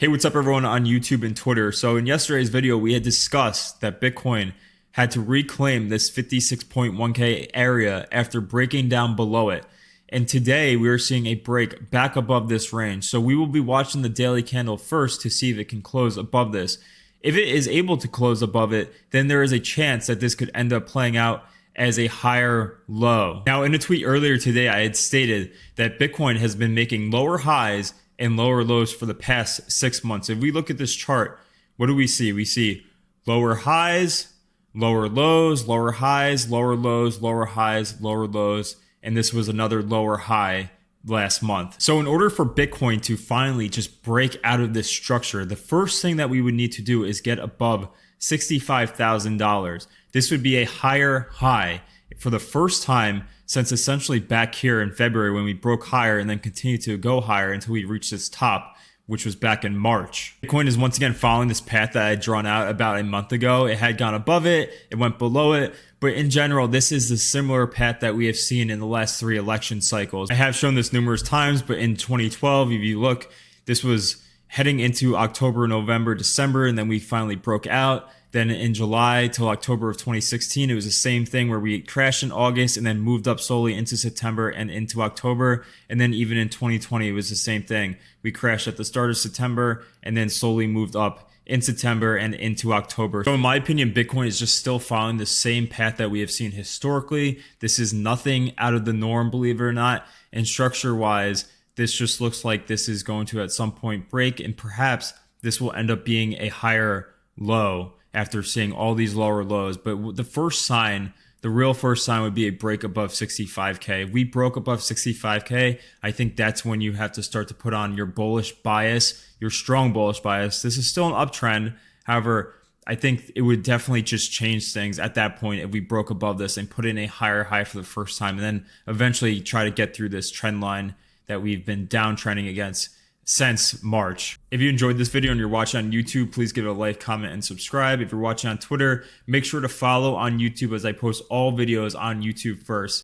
Hey, what's up everyone on YouTube and Twitter? So in yesterday's video, we had discussed that Bitcoin had to reclaim this 56.1K area after breaking down below it. And today we are seeing a break back above this range. So we will be watching the daily candle first to see if it can close above this. If it is able to close above it, then there is a chance that this could end up playing out as a higher low. Now, in a tweet earlier today, I had stated that Bitcoin has been making lower highs and lower lows for the past 6 months. If we look at this chart, what do we see? We see lower highs, lower lows, lower highs, lower lows, lower highs, lower lows, and this was another lower high last month. So in order for Bitcoin to finally just break out of this structure, the first thing that we would need to do is get above $65,000. This would be a higher high for the first time since essentially back here in February when we broke higher and then continued to go higher until we reached this top, which was back in March. Bitcoin is once again following this path that I had drawn out about a month ago. It had gone above it, it went below it, but in general, this is the similar path that we have seen in the last 3 election cycles. I have shown this numerous times, but in 2012, if you look, this was heading into October, November, December, and then we finally broke out. Then in July till October of 2016, it was the same thing where we crashed in August and then moved up slowly into September and into October. And then even in 2020, it was the same thing. We crashed at the start of September and then slowly moved up in September and into October. So in my opinion, Bitcoin is just still following the same path that we have seen historically. This is nothing out of the norm, believe it or not. And structure wise, this just looks like this is going to at some point break, and perhaps this will end up being a higher low after seeing all these lower lows. But the first sign, the real first sign, would be a break above 65K. If we broke above 65K, I think that's when you have to start to put on your bullish bias, your strong bullish bias. This is still an uptrend. However, I think it would definitely just change things at that point if we broke above this and put in a higher high for the first time, and then eventually try to get through this trend line that we've been downtrending against since March. If you enjoyed this video and you're watching on YouTube, please give it a like, comment, and subscribe. If you're watching on Twitter, make sure to follow on YouTube as I post all videos on YouTube first.